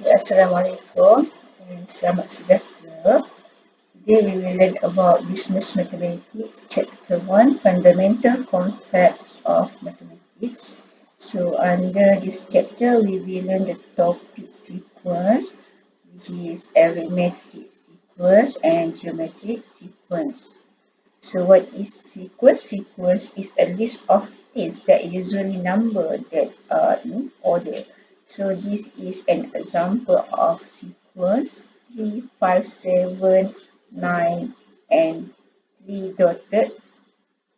Assalamualaikum and selamat sejahtera. Today we will learn about Business Mathematics, Chapter 1, Fundamental Concepts of Mathematics. So under this chapter, we will learn the topic sequence, which is arithmetic sequence and geometric sequence. So what is sequence? Sequence is a list of things that usually numbered that are in order. So this is an example of sequence 3, 5, 7, 9 and 3 dotted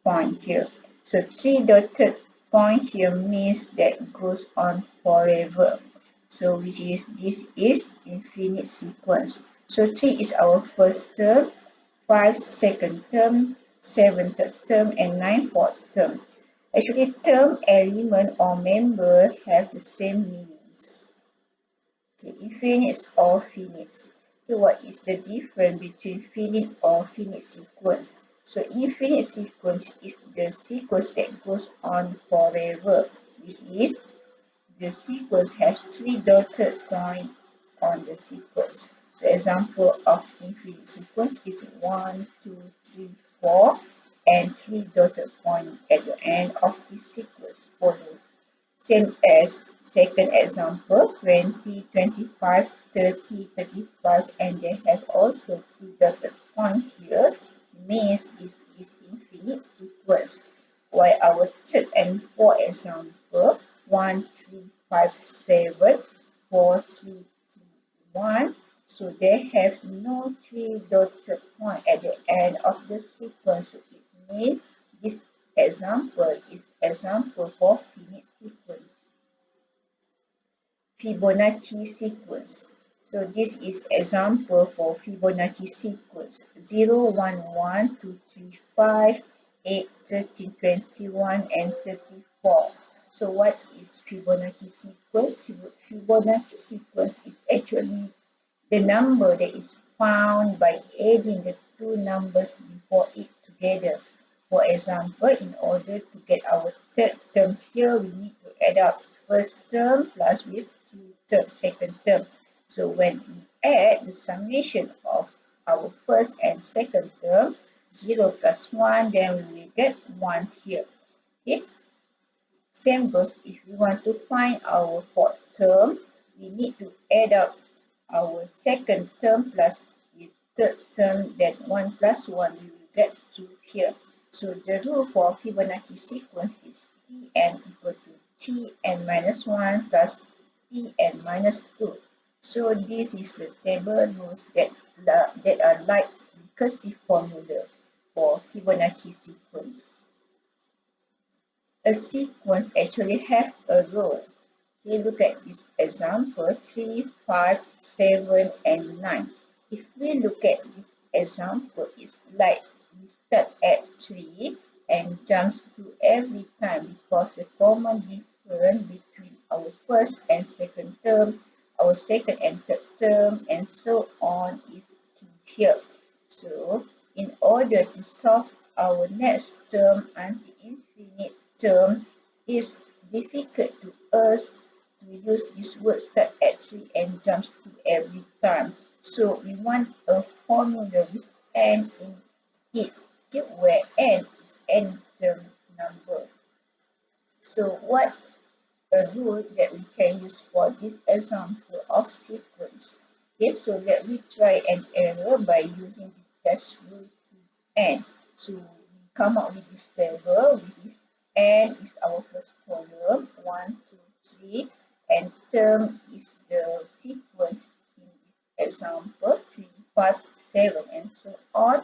point here. So 3 dotted point here means that goes on forever. So which is this is infinite sequence. So 3 is our first term, 5 second term, 7 third term and 9 fourth term. Actually term, element or member have the same meanings. Okay, infinite or finite. So what is the difference between finite or finite sequence? So infinite sequence is the sequence that goes on forever, which is the sequence has 3 dotted points on the sequence. So example of infinite sequence is 1, 2, 3, 4 and 3 dotted points at the end of the sequence follow. Same as second example 20, 25, 30, 35 and they have also 3 dotted points here means this is infinite sequence. While our third and fourth example 1, 3, 5, 7, 4, 3, 2, 1. So they have no 3 dotted point at the end of the sequence. So it means this example is example for finite sequence. Fibonacci sequence. So this is example for Fibonacci sequence 0, 1, 1, 2, 3, 5, 8, 13, 21 and 34. So what is Fibonacci sequence? Fibonacci sequence is actually the number that is found by adding the two numbers before it together. For example, in order to get our third term here, we need to add up first term plus with term, second term. So when we add the summation of our first and second term, 0 plus 1, then we will get 1 here. Okay. Same goes if we want to find our fourth term, we need to add up our second term plus the third term, then 1 plus 1, we will get 2 here. So the rule for Fibonacci sequence is Tn equal to Tn minus 1 plus Tn minus 2. So this is the table rules that are like recursive formula for Fibonacci sequence. A sequence actually has a role. We look at this example 3, 5, 7 and 9. If we look at this example, it's like we start at 3 and jumps to every time because the common difference between our first and second term, our second and third term and so on is 2 here. So in order to solve our next term until infinite term is difficult to us to use this word start at 3 and jumps to every time. So we want a formula with n in it, where n is n term number. So what a rule that we can use for this example of sequence? Okay, so let me try an error by using this dash rule n. So we come up with this table, which is n is our first column, 1, 2, 3, and term is the sequence in this example, 3, 5, 7, and so on.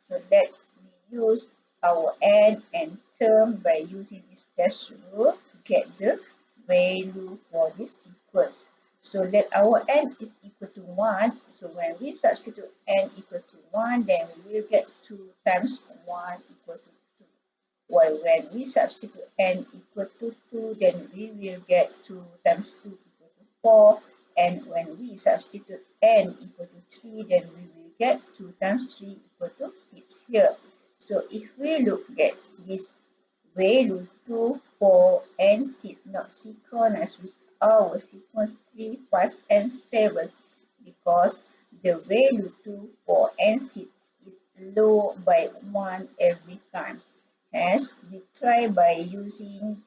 So let me use our n and term by using this dash rule to get the value for this sequence. So let our n is equal to 1. So when we substitute n equal to 1, then we will get 2 times 1 equal to 2. While when we substitute n equal to 2, then we will get 2 times 2 equal to 4. And when we substitute n equal to 3, then we will get 2 times 3 equal to 6 here. So if we look at this value 2, 4, and 6 not synchronous with our sequence 3, 5, and 7 because the value 2, 4, and 6 is low by 1 every time. Hence, we try by using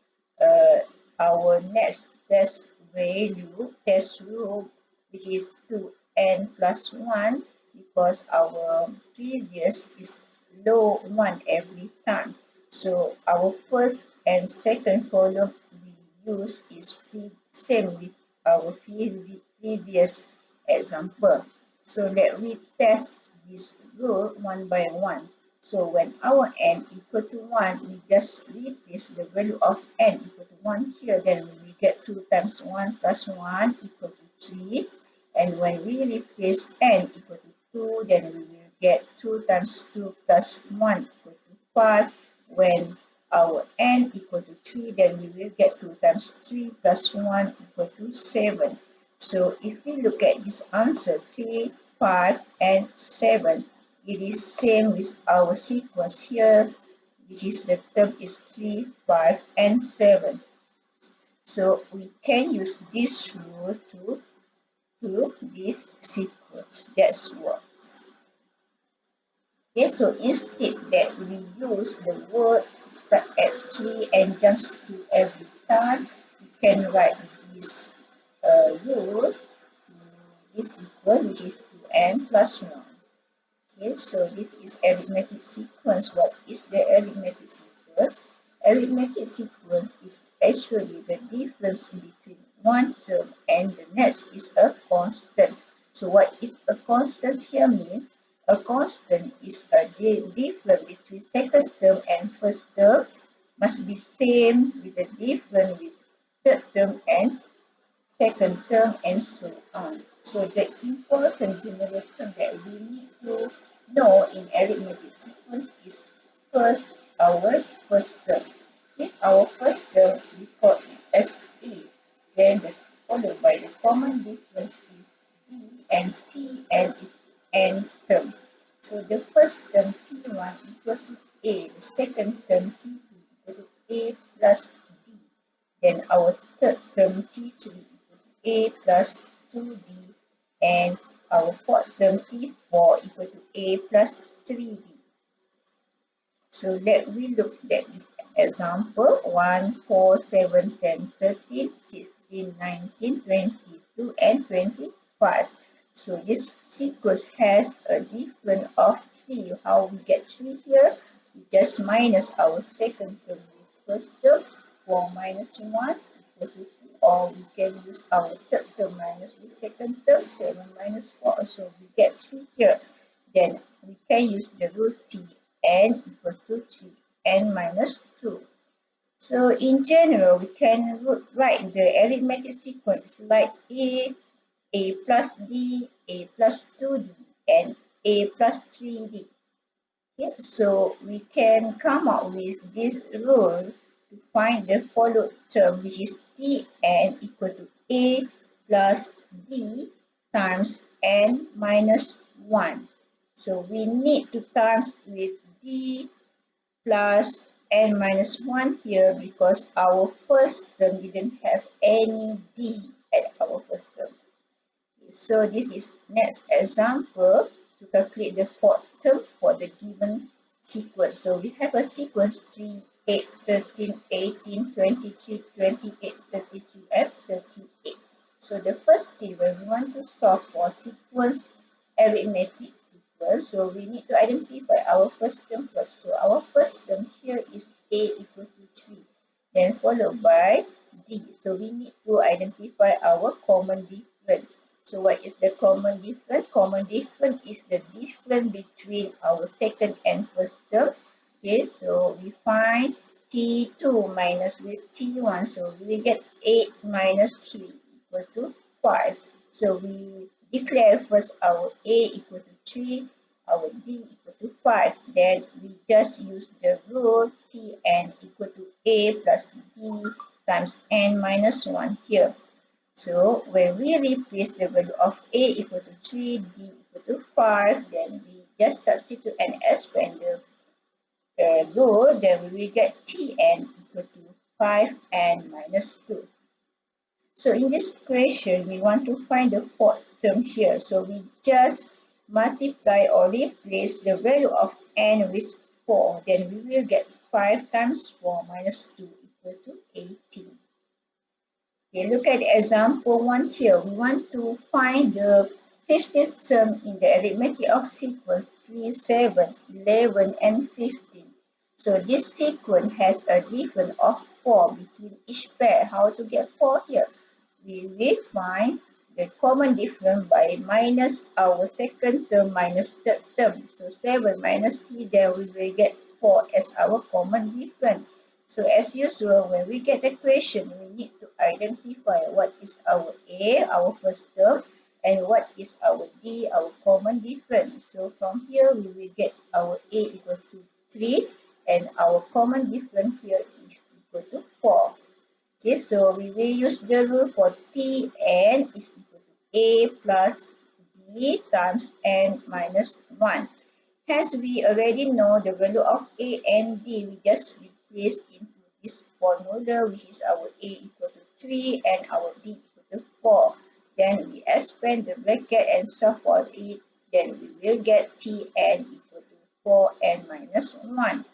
our next test rule, which is 2n plus 1 because our previous is low 1 every time. So our first and second column we use is same with our previous example. So let we test this rule one by one. So when our n equal to 1, we just replace the value of n equal to 1 here. Then we get 2 times 1 plus 1 equal to 3. And when we replace n equal to 2, then we will get 2 times 2 plus 1 equal to 5. When our n equal to 3, then we will get 2 times 3 plus 1 equal to 7. So if we look at this answer, 3, 5, and 7, it is same with our sequence here, which is the term is 3, 5, and 7. So we can use this rule to this sequence. That's works. Okay, so instead that we use the words start at 3 and jumps to every time, we can write this rule, this sequence, which is 2n plus 1. Okay, so this is arithmetic sequence. What is the arithmetic sequence? Arithmetic sequence is actually the difference between one term and the next is a constant. So what is a constant here means a constant is a difference between second term and first term must be same with the difference with third term and second term and so on. So the important general term that we need to know in arithmetic sequence is first our first term. Okay, our first term we call it as A. Then followed by the common difference is D and T and is N term. So the first term T1 equals to A, the second term T2 equal to A plus D. Then our third term T3 equal to A plus 2D and our fourth term T4 equal to A plus 3D. So let we look at this example 1, 4, 7, 10, 13, 16, 19, 22 and 25. So this sequence has a difference of 3. How we get 3 here? We just minus our second term with first term. 4 minus 1 equal to 3. Or we can use our third term minus with second term. 7 minus 4. So we get 3 here. Then we can use the rule T n equal to 3n minus 2. So in general, we can write the arithmetic sequence like A plus D, A plus 2D, and A plus 3D. Okay, so we can come up with this rule to find the followed term, which is Tn equal to A plus D times n minus 1. So we need to times with D plus n minus 1 here because our first term didn't have any D at our first term. So this is next example to calculate the fourth term for the given sequence. So we have a sequence 3, 8, 13, 18, 23, 28, 33, and 38. So the first thing when we want to solve for sequence arithmetic sequence, so we need to identify our first term first. So our first term here is A equal to 3, then followed by D. So we need to identify our common difference. So what is the common difference? Common difference is the difference between our second and first term. Okay, so we find T2 minus with T1. So we will get 8 minus 3 equal to 5. So we declare first our A equal to 3, our D equal to 5. Then we just use the rule Tn equal to A plus D times n minus 1 here. So when we replace the value of A equal to 3, D equal to 5, then we just substitute and expand row, then we will get Tn equal to 5n minus 2. So in this question, we want to find the fourth term here. So we just multiply or replace the value of n with 4. Then we will get 5 times 4 minus 2 equal to 18. Okay, look at example 1 here. We want to find the 50th term in the arithmetic of sequence 3, 7, 11, and 15. So this sequence has a difference of 4 between each pair. How to get 4 here? We will find the common difference by minus our second term minus third term. So 7 minus 3, then we will get 4 as our common difference. So as usual, when we get the question, we need to identify what is our A, our first term, and what is our D, our common difference. So from here, we will get our A equal to 3, and our common difference here is equal to 4. Okay, so we will use the rule for Tn is equal to A plus D times n minus 1. Hence, we already know the value of A and D. We just replace into this formula, which is our A equal to 3 and our D equal to 4. Then we expand the bracket and solve for it. Then we will get Tn equal to 4n minus 1.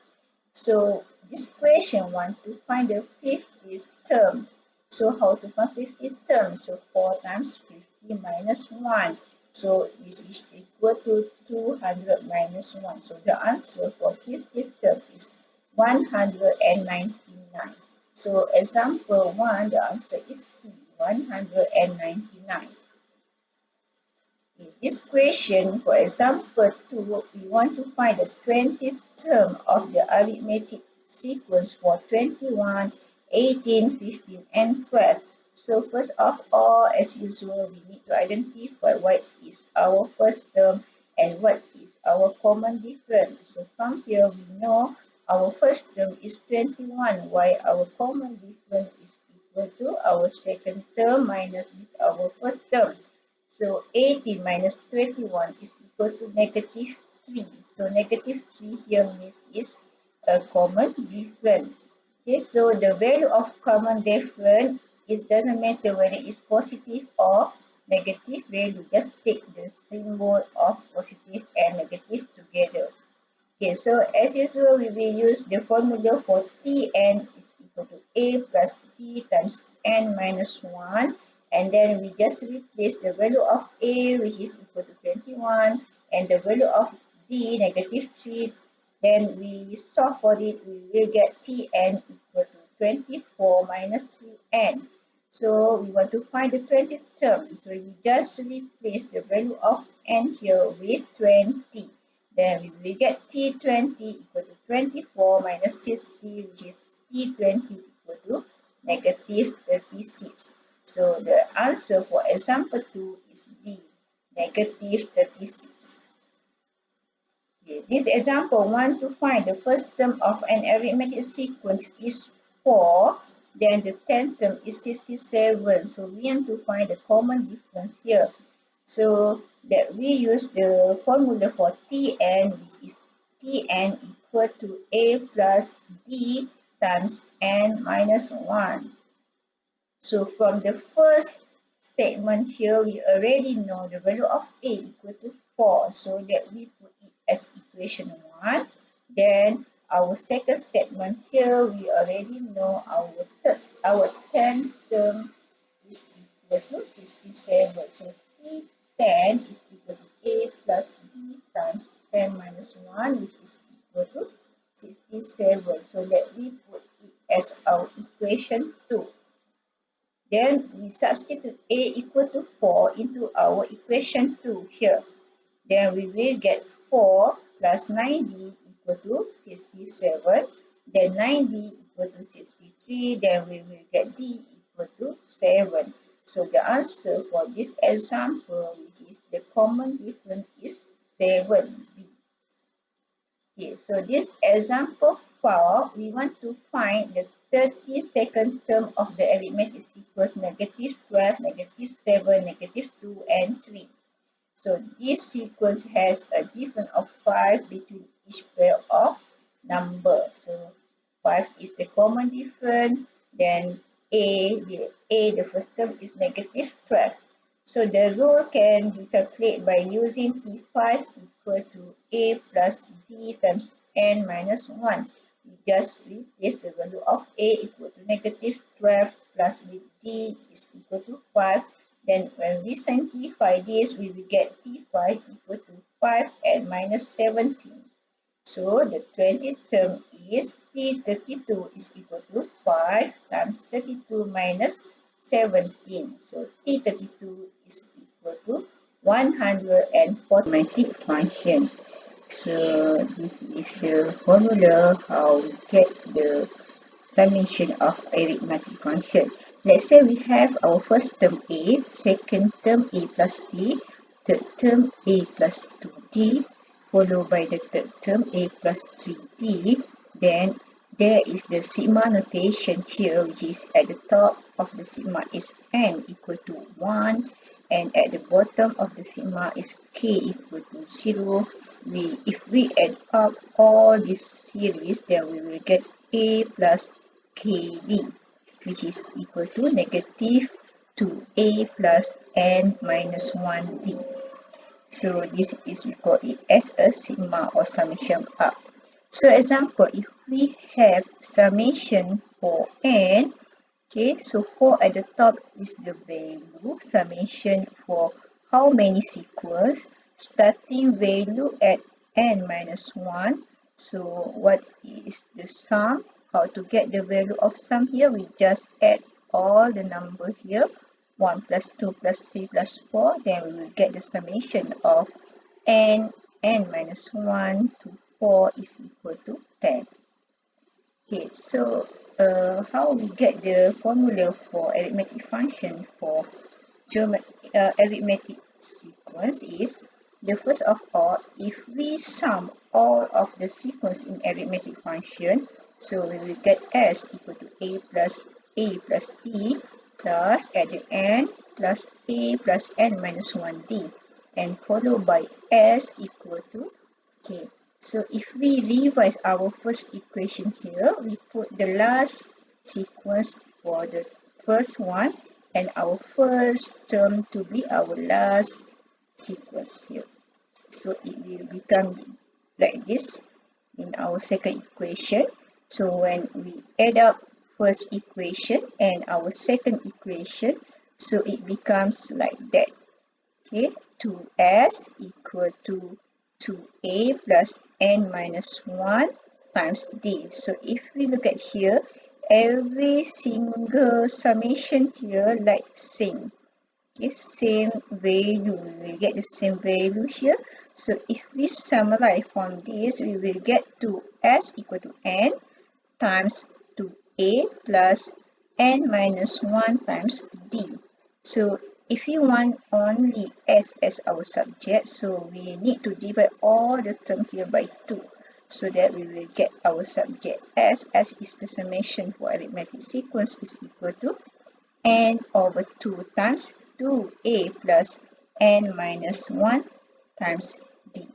So this question want to find the 50th term. So how to find 50th term? So 4 times 50 minus 1. So this is equal to 200 minus 1. So the answer for 50th term is 199. So example 1, the answer is C, 199. In this question, for example 2, we want to find the 20th term of the arithmetic sequence for 21, 18, 15, and 12. So first of all, as usual, we need to identify what is our first term and what is our common difference. So from here, we know our first term is 21, while our common difference is equal to our second term minus with our first term. So 18 minus 21 is equal to negative 3. So negative 3 here means is a common difference. Okay, so the value of common difference doesn't matter whether it's positive or negative value. Just take the symbol of positive and negative together. Okay, so as usual, we will use the formula for Tn is equal to A plus D times n minus 1. And then we just replace the value of A, which is equal to 21, and the value of D, negative 3. Then we solve for it, we will get Tn equal to 24 minus 3n. So we want to find the 20th term. So we just replace the value of n here with 20. Then we will get T20 equal to 24 minus 60, which is T20 equal to negative 36. So the answer for example 2 is B, negative 36. Okay. This example want to find the first term of an arithmetic sequence is 4, then the 10th term is 67. So we want to find the common difference here. So that we use the formula for Tn, which is Tn equal to A plus D times n minus 1. So from the first statement here, we already know the value of A equal to 4. So that we put it as equation 1. Then our second statement here, we already know our 10th term is equal to 67. So T10 is equal to A plus B times 10 minus 1, which is equal to 67. So that we put it as our equation 2. Then we substitute A equal to 4 into our equation 2 here. Then we will get 4 plus 9D equal to 57. Then 9D equal to 63. Then we will get D equal to 7. So the answer for this example, which is the common difference, is 7B. Okay, so this example 4, we want to find the 32nd term of the arithmetic sequence negative 12, negative 7, negative 2, and 3. So this sequence has a difference of 5 between each pair of number. So 5 is the common difference. Then the first term is negative 12. So the rule can be calculated by using P5 equal to A plus D times N minus 1. We just replace the value of A equal to negative 12 plus with D is equal to 5. Then when we simplify this, we will get T5 equal to 5 and minus 17. So the 20th term is T32 is equal to 5 times 32 minus 17. So T32 is equal to 140 function. So this is the formula how we get the summation of arithmetic function. Let's say we have our first term A, second term A plus D, third term A plus 2D, followed by the third term A plus 3D. Then there is the sigma notation here, which is at the top of the sigma is n equal to 1, and at the bottom of the sigma is k equal to 0. If we add up all these series, then we will get A plus KD, which is equal to negative 2A plus N minus 1D. So this is, we call it as a sigma or summation up. So example, if we have summation for N, okay, so 4 at the top is the value, summation for how many sequence, starting value at N minus 1. So what is the sum? How to get the value of sum here? We just add all the number here. 1 plus 2 plus 3 plus 4. Then we will get the summation of n minus 1 to 4 is equal to 10. Okay, so how we get the formula for arithmetic function for arithmetic sequence is, the first of all, if we sum all of the sequence in arithmetic function, so we will get S equal to A plus D plus at the end plus A plus N minus 1D, and followed by S equal to K. So if we revise our first equation here, we put the last sequence for the first one and our first term to be our last sequence here. So it will become like this in our second equation. So when we add up first equation and our second equation, so it becomes like that. Okay, 2s equal to 2a plus n minus 1 times d. So if we look at here, every single summation here like same. Okay, same value. We will get the same value here. So if we summarize from this, we will get 2s equal to n times 2a plus n minus 1 times d. So if we want only s as our subject, so we need to divide all the terms here by 2. So that we will get our subject s. S is the summation for arithmetic sequence is equal to n over 2 times 2a plus n minus 1 times d.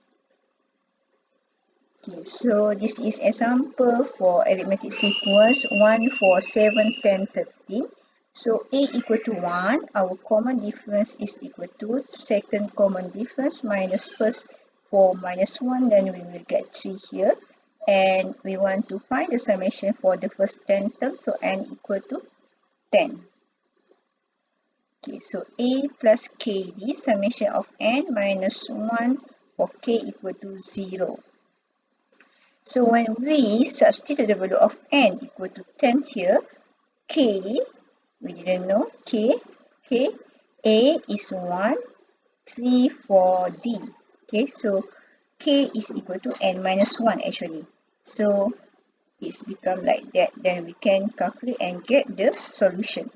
Okay, so this is example for arithmetic sequence 1, 4, 7, 10, 13. So a equal to 1, our common difference is equal to second common difference minus first 4 minus 1, then we will get 3 here. And we want to find the summation for the first 10 terms, so n equal to 10. Okay, so a plus kd, summation of n minus 1 for k equal to 0. So when we substitute the value of n equal to 10 here, k, we didn't know, k, a is 1, 3, 4, d. Okay, so k is equal to n minus 1 actually. So it's become like that. Then we can calculate and get the solution.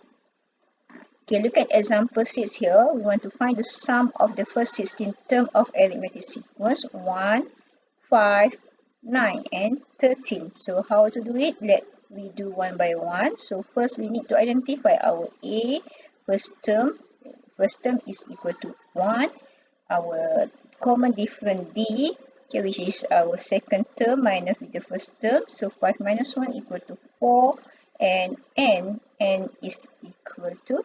Okay, look at example 6 here. We want to find the sum of the first 16 term of arithmetic sequence 1, 5, 9 and 13. So how to do it? Let we do one by one. So first we need to identify our A. First term is equal to 1. Our common difference D. okay, which is our second term minus with the first term. So 5 minus 1 equal to 4, and n is equal to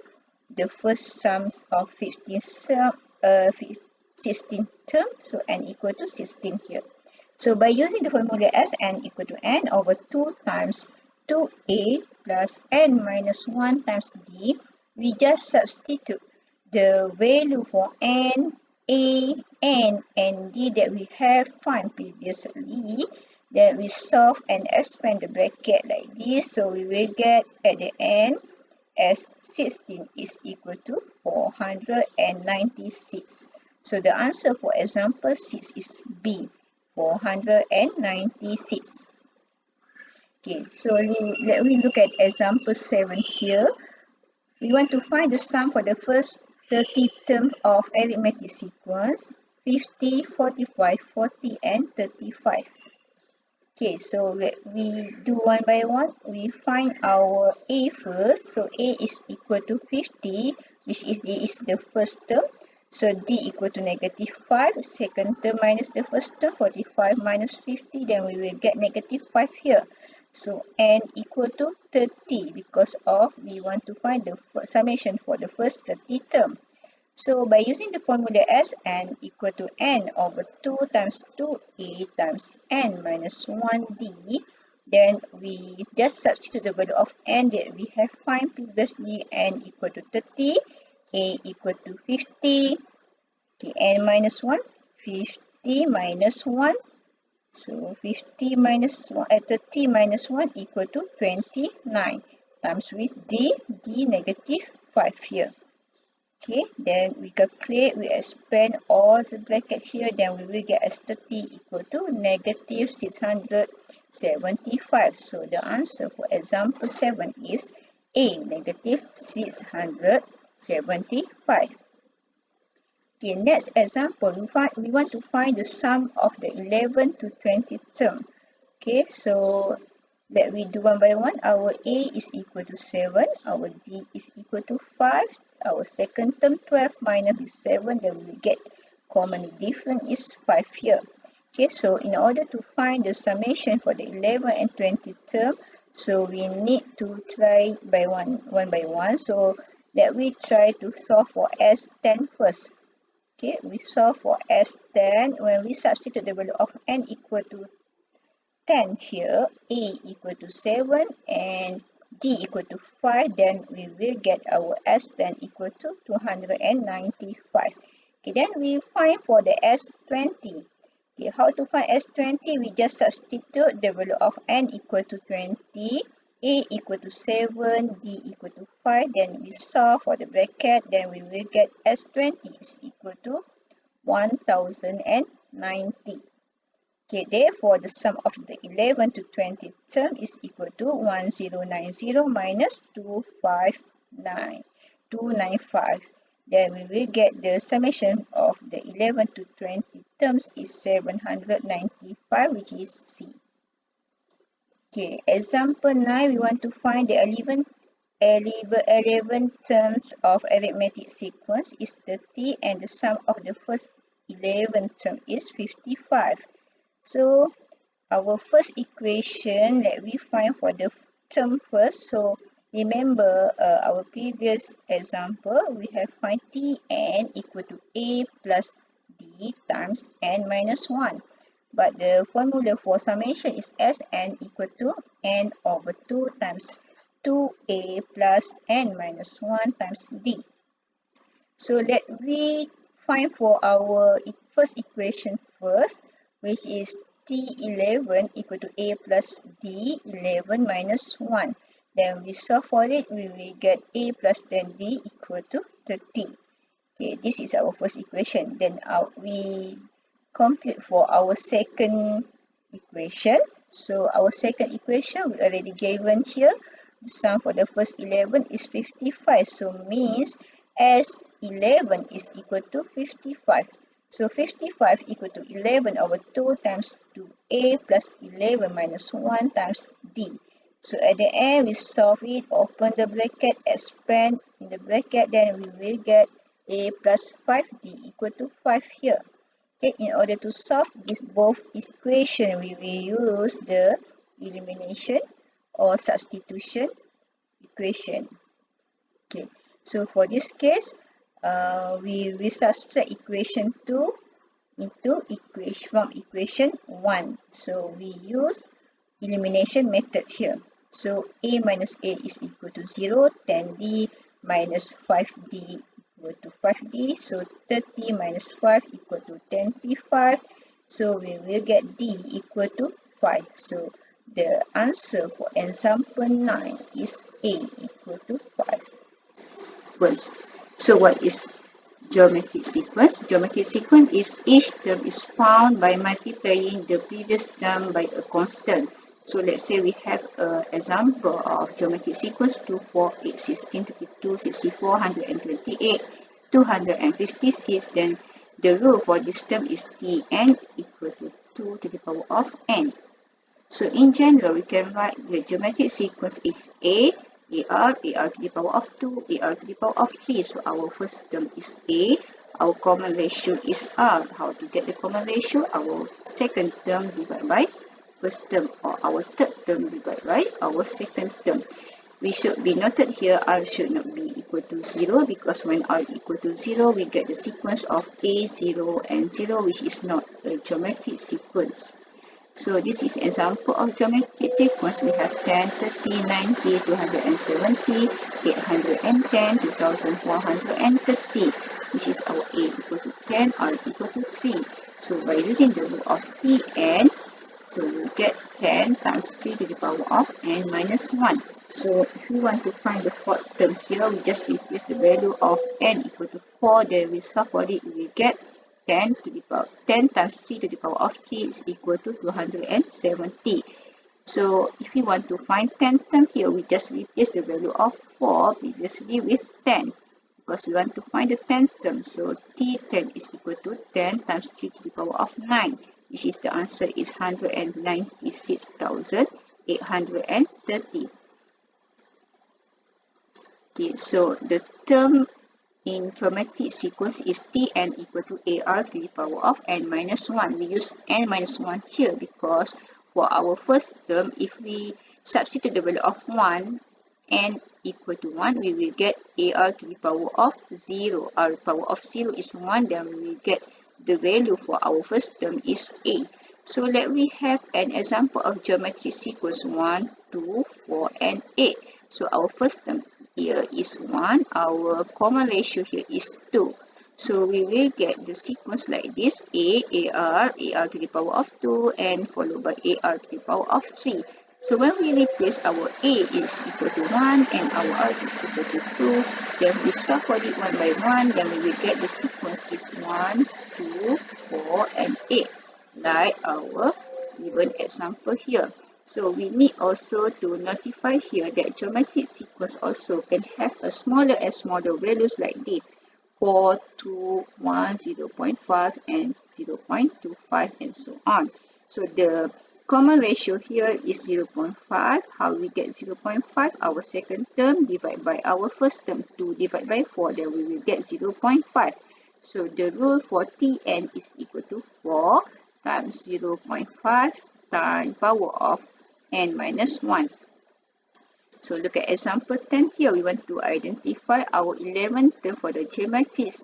the first sums of 16 terms, so n equal to 16 here. So by using the formula as n equal to n over 2 times 2a plus n minus 1 times d, we just substitute the value for n, a, n, and d that we have found previously. Then we solve and expand the bracket like this. So we will get at the end as 16 is equal to 496. So the answer for example 6 is B, 496. Okay, so let me look at example 7 here. We want to find the sum for the first 30 terms of arithmetic sequence, 50, 45, 40, and 35. Okay, so we do one by one. We find our A first. So A is equal to 50, which is the first term. So D equal to negative 5. Second term minus the first term, 45 minus 50. Then we will get negative 5 here. So N equal to 30 because of we want to find the summation for the first 30 term. So by using the formula as n equal to n over 2 times 2a times n minus 1d, then we just substitute the value of n that we have found previously, n equal to 30, a equal to 50, okay, n minus 1, 50 minus 1. So 50 minus 1, 30 minus 1 equal to 29 times with d negative 5 here. Okay, then we calculate, we expand all the brackets here, then we will get as 30 equal to negative 675. So the answer for example 7 is A, negative 675. Okay, next example, we want to find the sum of the 11 to 20 term. Okay, so let we do one by one. Our A is equal to 7, our D is equal to 5, our second term 12 minus 7, then we get common difference is 5 here. Okay, so in order to find the summation for the 11 and 20 term, so we need to try by one by one. So let we try to solve for S10 first. Okay, we solve for S10 when we substitute the value of n equal to 10 here, A equal to 7 and D equal to 5, then we will get our S10 equal to 295. Okay, then we find for the S20. Okay, how to find S20? We just substitute the value of n equal to 20, A equal to 7, D equal to 5, then we solve for the bracket, then we will get S20 is equal to 1090. Okay, therefore the sum of the 11 to 20 term is equal to 1090 minus 295. Then we will get the summation of the 11 to 20 terms is 795, which is C. Okay, example 9, we want to find the 11 terms of arithmetic sequence is 30 and the sum of the first 11 term is 55. So our first equation, let we find for the term first. So remember our previous example, we have find Tn equal to A plus D times n minus 1. But the formula for summation is Sn equal to n over 2 times 2a plus n minus 1 times d. So let we find for our first equation first, which is T11 equal to A plus D11 minus 1. Then we solve for it, we will get A plus then D equal to 30. Okay, this is our first equation. Then we compute for our second equation. So our second equation we already given here. The sum for the first 11 is 55. So means S11 is equal to 55. So 55 equal to 11 over 2 times 2a plus 11 minus 1 times d. So at the end we solve it, open the bracket, expand in the bracket, then we will get a plus 5d equal to 5 here. Okay, in order to solve this both equation, we will use the elimination or substitution equation. Okay, so for this case, we will subtract equation 2 into equation from equation 1. So we use elimination method here. So a minus a is equal to 0, 10d minus 5d equal to 5d. So 30 minus 5 equal to 25. So we will get d equal to 5. So the answer for example 9 is a equal to 5. So what is geometric sequence? Geometric sequence is each term is found by multiplying the previous term by a constant. So let's say we have an example of geometric sequence 2, 4, 8, 16, 32, 64, 128, 256. Then the rule for this term is Tn equal to 2 to the power of n. So in general, we can write the geometric sequence is AR to the power of 2, AR to the power of 3. So our first term is A, our common ratio is R. How to get the common ratio? Our second term divided by first term, or our third term divided by our second term. We should be noted here R should not be equal to 0, because when R equal to 0, we get the sequence of A, 0 and 0, which is not a geometric sequence. So this is example of geometric sequence. We have 10, 30, 90, 270, 810, 2430, which is our A equal to 10, R equal to 3. So by using the rule of Tn, so you get 10 times 3 to the power of n minus 1. So if we want to find the fourth term here, we just replace the value of n equal to 4, then we solve for it, we get 10 times 3 to the power of 3 is equal to 270. So if we want to find 10th term here, we just replace the value of 4 previously with 10, because we want to find the 10th term. So T10 is equal to 10 times 3 to the power of 9, which is the answer is 196,830. Okay, so the term in geometric sequence is Tn equal to AR to the power of n minus 1. We use n minus 1 here because for our first term, if we substitute the value of 1, n equal to 1, we will get AR to the power of 0. Our power of 0 is 1, then we will get the value for our first term is A. So let we have an example of geometric sequence 1, 2, 4 and 8. So our first term here is 1, our common ratio here is 2. So we will get the sequence like this: AR to the power of 2 and followed by AR to the power of 3. So when we replace our A is equal to 1 and our R is equal to 2, then we solve for it one by one, then we will get the sequence is 1, 2, 4 and 8, like our given example here. So we need also to notify here that geometric sequence also can have a smaller and smaller values like this: 4, 2, 1, 0.5 and 0.25 and so on. So the common ratio here is 0.5. How we get 0.5? Our second term divided by our first term. 2 divided by 4, then we will get 0.5. So the rule for Tn is equal to 4 times 0.5 times power of n minus 1. So look at example 10 here. We want to identify our 11th term for the geometric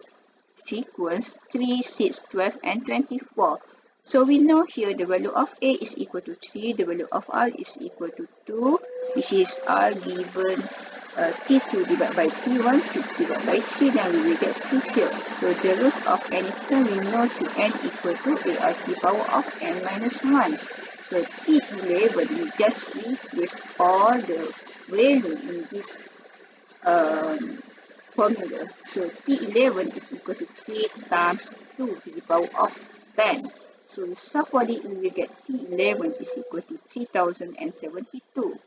sequence 3, 6, 12 and 24. So we know here the value of A is equal to 3, the value of R is equal to 2, which is R given T2 divided by T1, 6 divided by 3, then we will get 2 here. So the rules of any term we know to n equal to AR to the power of n minus 1. So T11, we just replace all the value in this formula. So T11 is equal to 3 times 2 to the power of 10. So we solve for it, we will get T11 is equal to 3072.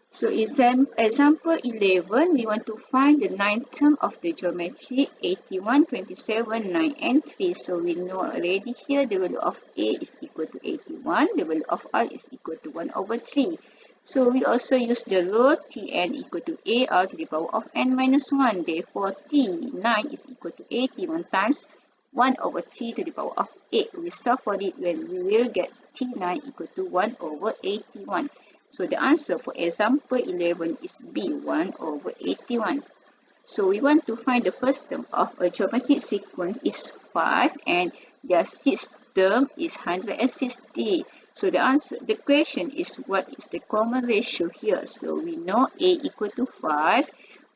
So example 11, we want to find the 9th term of the geometry 81, 27, 9 and 3. So we know already here the value of A is equal to 81, the value of R is equal to 1 over 3. So we also use the rule Tn equal to AR to the power of n minus 1. Therefore T9 is equal to 81 times 1 over 3 to the power of 8. We solve for it when we will get T9 equal to 1 over 81. So the answer for example 11 is B, 1 over 81. So we want to find the first term of a geometric sequence is 5 and their sixth term is 160. So the question is what is the common ratio here? So we know A equal to 5,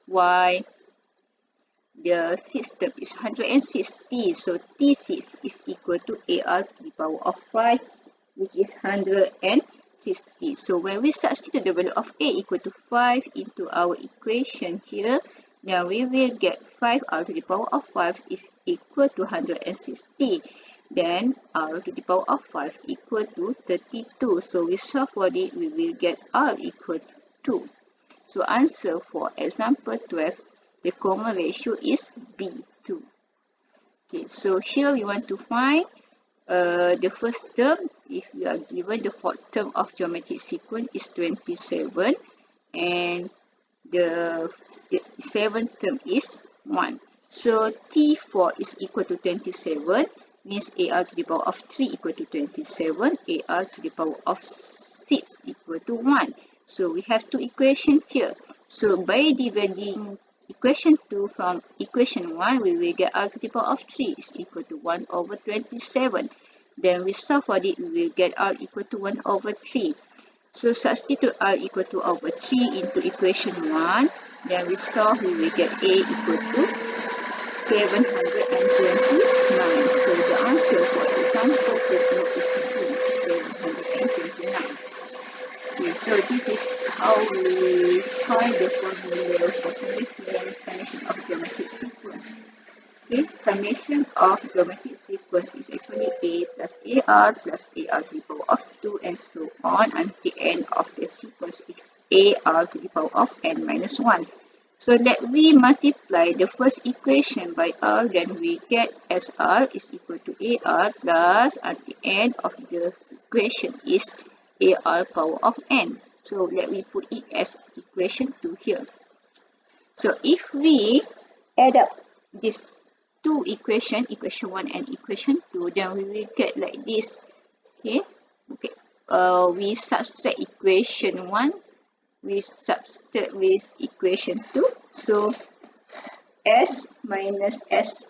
Y the sixth term is 160. So T6 is equal to AR to the power of 5, which is 160. So when we substitute the value of A equal to 5 into our equation here, then we will get 5R to the power of 5 is equal to 160. Then R to the power of 5 equal to 32. So we solve for it, we will get R equal to 2. So answer for example 12, the common ratio is B2. Okay, so here we want to find the first term. If we are given the fourth term of geometric sequence is 27 and the seventh term is 1. So T4 is equal to 27 means AR to the power of 3 equal to 27, AR to the power of 6 equal to 1. So we have two equations here. So by dividing equation 2 from equation 1, we will get R to the power of 3 is equal to 1 over 27. Then we solve for it, we will get R equal to 1 over 3. So substitute R equal to over 3 into equation 1. Then we solve, we will get A equal to 729. So the answer for example 13 is B, 729. Okay, so this is how we find the formula for summation of geometric sequence. Okay, summation of geometric sequence is actually A plus AR plus AR to the power of 2 and so on until the end of the sequence is AR to the power of n minus 1. So let we multiply the first equation by R, then we get SR is equal to AR plus at the end of the equation is AR power of n. So let me put it as equation 2 here. So if we add up these two equations, equation 1 and equation 2, then we will get like this. Okay. We subtract equation 1, we subtract with equation 2. So S minus S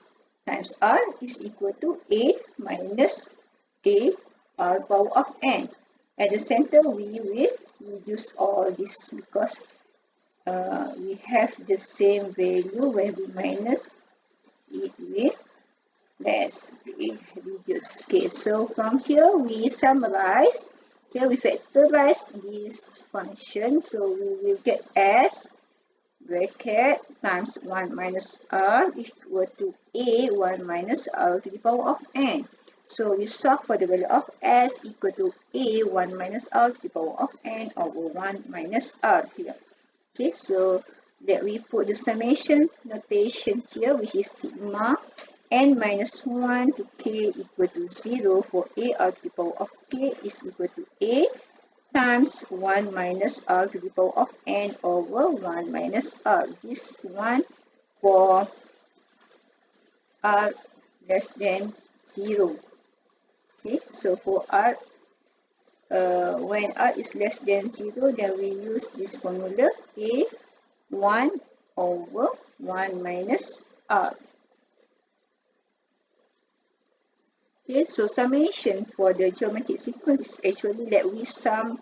times R is equal to A minus A R power of n. At the center, we will reduce all this because we have the same value. When we minus, it will less, it reduce. Okay, so from here we summarize. Here we factorize this function. So we will get S bracket times 1 minus R equal to A 1 minus R to the power of n. So we solve for the value of S equal to A 1 minus R to the power of n over 1 minus R here. Okay, so that we put the summation notation here, which is sigma n minus 1 to k equal to 0 for AR to the power of k is equal to A times 1 minus R to the power of n over 1 minus R. This one for R less than 0. Okay, so for R, when R is less than 0, then we use this formula A 1 over 1 minus R. Okay, so summation for the geometric sequence actually that we sum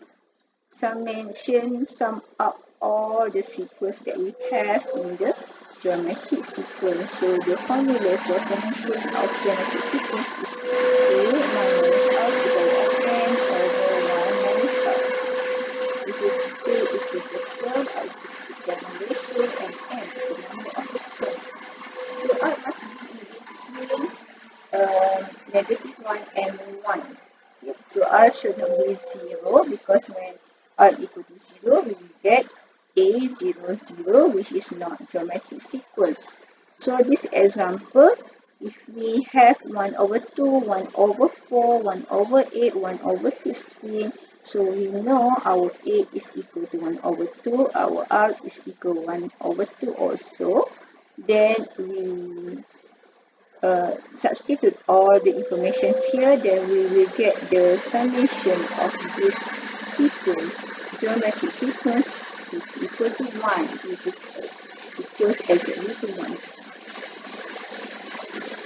up all the sequence that we have in the geometric sequence. So the formula for summation of geometric sequence is A 1 minus R to the power of n over 1 minus R. Which is A is the first term, R is the common ratio, and n is the number of the term. So R must be between -1 and 1. Okay. So R should not be 0 because when R equal to 0, we will get A0, 0, which is not geometric sequence. So this example, if we have 1 over 2, 1 over 4, 1 over 8, 1 over 16, so we know our A is equal to 1 over 2, our R is equal to 1 over 2 also. Then we substitute all the information here, then we will get the summation of this sequence, geometric sequence, is equal to 1, which is equals exactly to 1.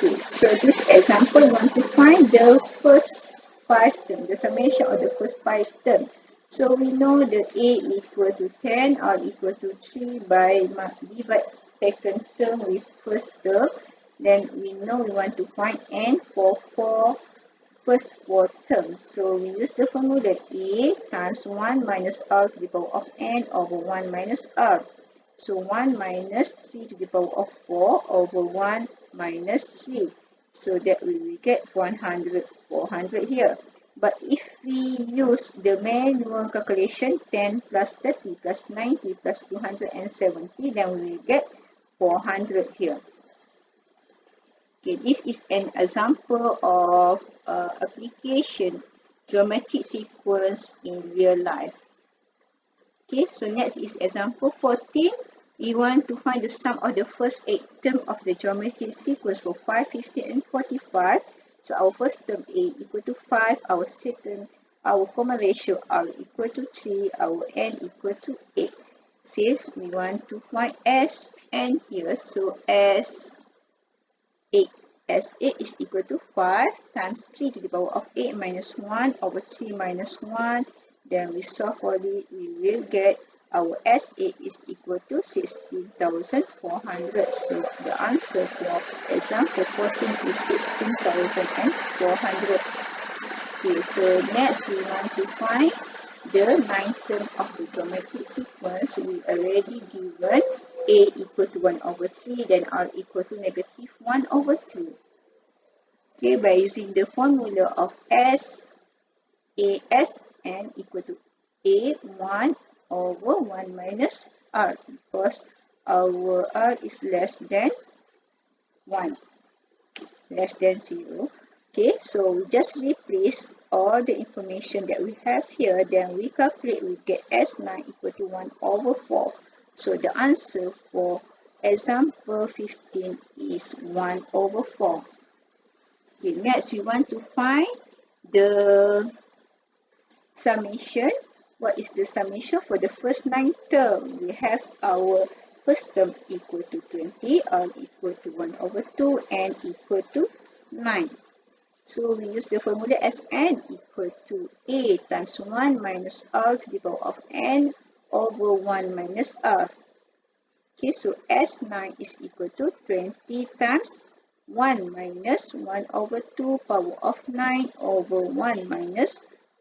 Okay, so this example, we want to find the first 5 terms, the summation of the first 5 terms. So we know the A equal to 10 or equal to 3 by divide second term with first term. Then we know we want to find N for first 4 terms. So we use the formula A times 1 minus R to the power of N over 1 minus R. So 1 minus 3 to the power of 4 over 1 minus 3. So that we will get 400 here. But if we use the manual calculation, 10 plus 30 plus 90 plus 270, then we will get 400 here. Okay, this is an example of application geometric sequence in real life. Okay, so next is example 14. We want to find the sum of the first 8 terms of the geometric sequence for 5, 15 and 45. So our first term A equal to 5, our common ratio R equal to 3, our N equal to 8. Since we want to find Sn here, so S8 is equal to 5 times 3 to the power of 8 minus 1 over 3 minus 1. Then we solve for it, we will get our S8 is equal to 16,400. So the answer for example 14 is 16,400. Okay, so next we want to find the 9th term of the geometric sequence. We already given A equal to 1 over 3, then R equal to negative 1 over 3. Okay, by using the formula of N equal to A1 over 1 minus R, because our R is less than 1, less than 0. Okay, so we just replace all the information that we have here, then we calculate, we get S9 equal to 1 over 4. So the answer for example 15 is 1 over 4. Okay, next we want to find the summation. What is the summation for the first 9 terms? We have our first term equal to 20, R equal to 1 over 2, N equal to 9. So we use the formula as N equal to A times 1 minus R to the power of N over 1 minus R. Okay, so S9 is equal to 20 times 1 minus 1 over 2 power of 9 over 1 minus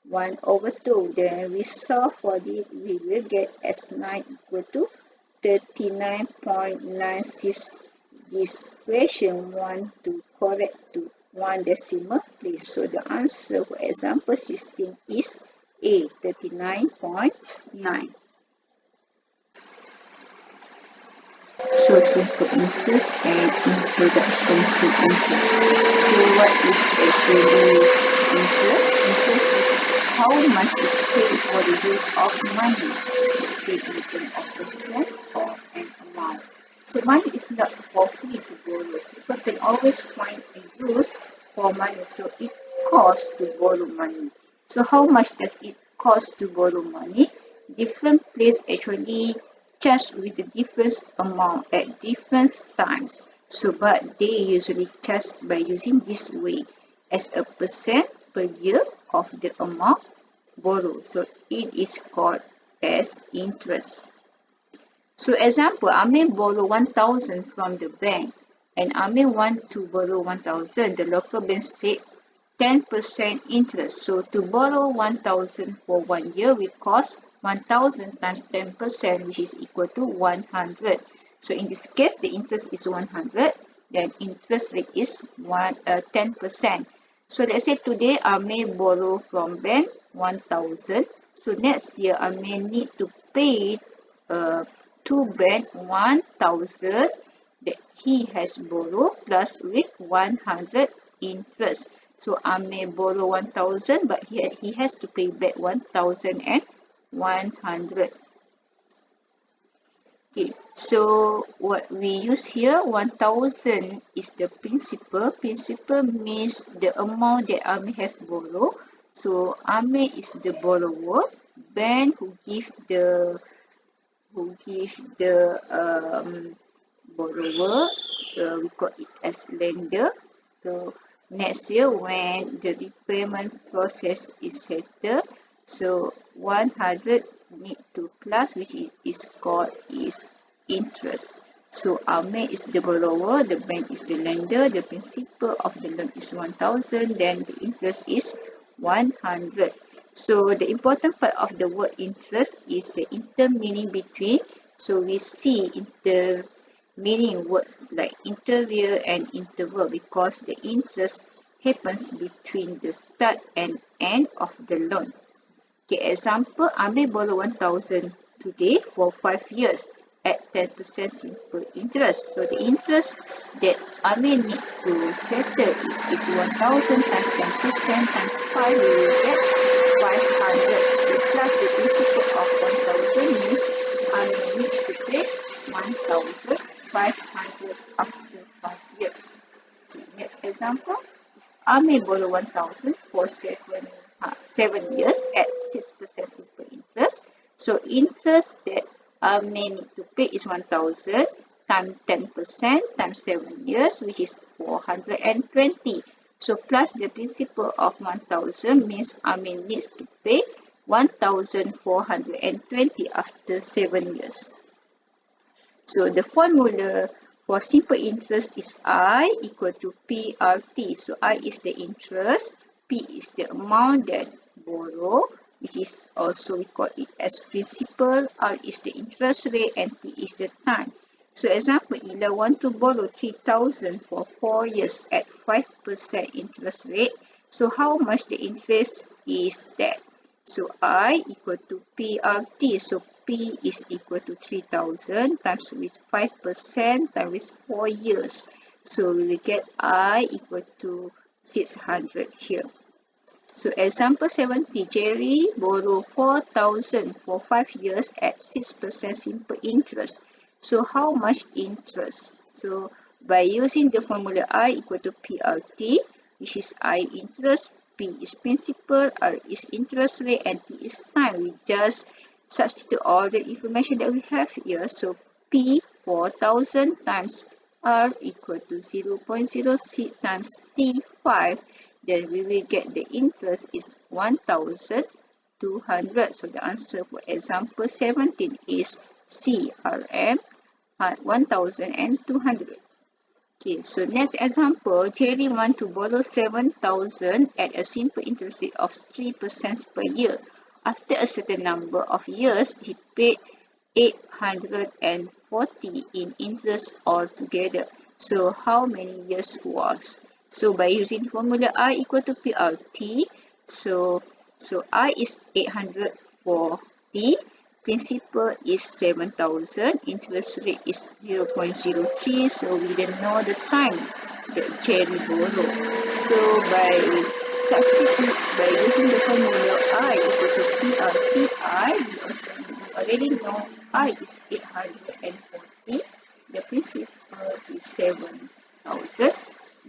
1 over 2. Then we solve for it, we will get S9 equal to 39.96. This question want to correct to 1 decimal place. So the answer for example 16 is A, 39.9. So simple interest and introduction to interest. So what is actually interest? Interest is how much is paid for the use of money, let's say in terms of percent or an amount. So money is not for free to borrow. People can always find a use for money, so it costs to borrow money. So how much does it cost to borrow money? Different place actually charge with the different amount at different times. So but they usually charge by using this way as a percent per year of the amount borrowed. So it is called as interest. So example, I may borrow 1,000 from the bank and I may want to borrow 1,000. The local bank said 10% interest. So to borrow 1,000 for 1 year will cost 1,000 times 10%, which is equal to 100. So in this case, the interest is 100, then interest rate is 10%. So let's say today I may borrow from bank 1,000. So next year I may need to pay to bank 1,000 that he has borrowed plus with 100 interest. So I may borrow 1,000, but he has to pay back 1,100. Okay, so what we use here, 1000 is the principal. Principal means the amount that Amir have borrowed. So Amir is the borrower. Ben who give the borrower, we call it as lender. So next year when the repayment process is settled, so 100 need to plus, which is called is interest. So Amir is the borrower, the bank is the lender, the principal of the loan is 1000, then the interest is 100. So the important part of the word interest is the intermeaning between. So we see intermeaning words like interior and interval because the interest happens between the start and end of the loan. Okay, example, Amir borrow 1000 today for 5 years at 10% simple interest. So the interest that Amir need to settle is 1000 times 10% times 5, we will get 500. So plus the principal of 1000 means Amir needs to pay 1500 after 5 years. Okay, next example. Amir borrow 1000 for 7 years at 6% simple interest. So interest that Amir need to pay is 1000 times 10% times 7 years, which is 420. So plus the principal of 1000 means Amir needs to pay 1420 after 7 years. So the formula for simple interest is I equal to PRT. So I is the interest, P is the amount that borrow, which is also we call it as principal, R is the interest rate, and T is the time. So example, Ila want to borrow 3000 for 4 years at 5% interest rate. So how much the interest is that? So I equal to PRT. So P is equal to 3000 times with 5% times with 4 years. So we will get I equal to 600 here. So example 70, Jerry borrow 4000 for 5 years at 6% simple interest. So how much interest? So by using the formula I equal to PRT, which is I interest, P is principal, R is interest rate, and T is time. We just substitute all the information that we have here. So P 4000 times R equal to 0.06 times T 5. Then we will get the interest is 1200. So the answer for example 17 is CRM at 1200. Okay, so next example, Jerry want to borrow 7,000 at a simple interest rate of 3% per year. After a certain number of years, he paid 840 in interest altogether. So how many years was? So by using the formula I equal to PRT, so I is 840. Principal is 7,000, interest rate is 0.03, so we didn't know the time that Jerry borrowed. So by using the formula I equal to PRTI, we already know I is 840, the principal is 7,000,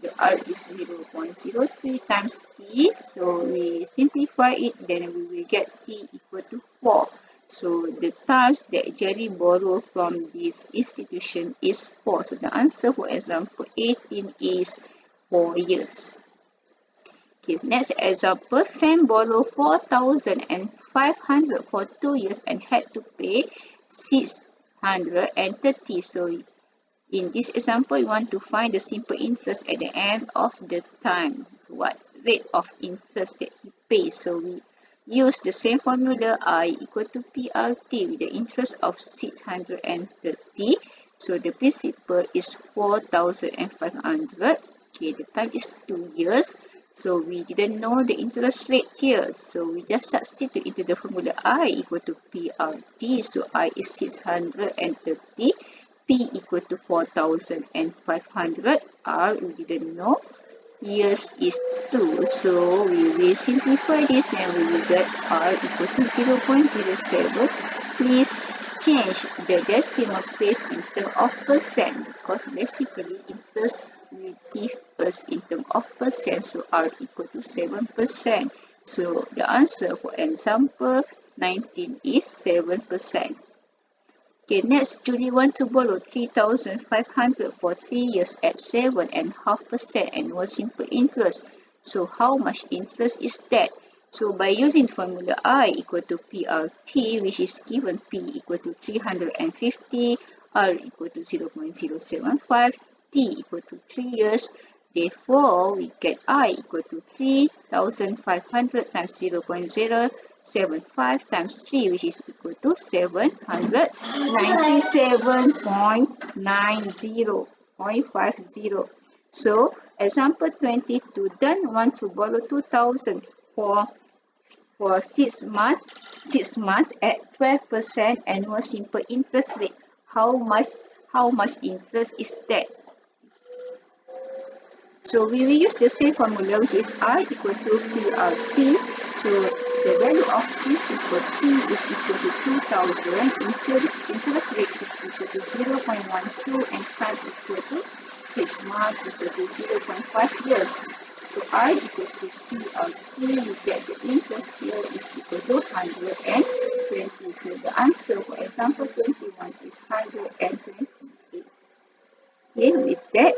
the R is 0.03 times T, so we simplify it, then we will get T equal to 4. So the times that Jerry borrowed from this institution is 4. So the answer for example 18 is 4 years. Okay, next example, Sam borrowed 4,500 for 2 years and had to pay 630. So in this example, we want to find the simple interest at the end of the time. So what rate of interest that he pays? So we use the same formula I equal to PRT with the interest of 630. So the principal is 4,500. Okay, the time is 2 years. So we didn't know the interest rate here. So we just substitute into the formula I equal to PRT. So I is 630. P equal to 4,500. R we didn't know. Years is 2. So we will simplify this and we will get R equal to 0.07. Please change the decimal place in terms of percent, because basically interest will give us in terms of percent, so R equal to 7%. So the answer for example 19 is 7%. Okay, next, Julie want to borrow 3,500 for 3 years at 7.5% annual simple interest. So how much interest is that? So by using formula I equal to PRT, which is given P equal to 350, R equal to 0.075, T equal to 3 years. Therefore, we get I equal to 3,500 times 0.075 times 3, which is equal to 797.90.50. So, example 22, Dan wants to borrow 2,000 for 6 months at 12% annual simple interest rate. How much interest is that? So we will use the same formula, which is I equal to PRT. So the value of principal T is equal to 2,000, interest rate is equal to 0.12, and time equal to 6 months equal to 0.5 years. So I equal to PRT, we get the interest here is equal to 120. So the answer for example 21 is 128. Okay, with that,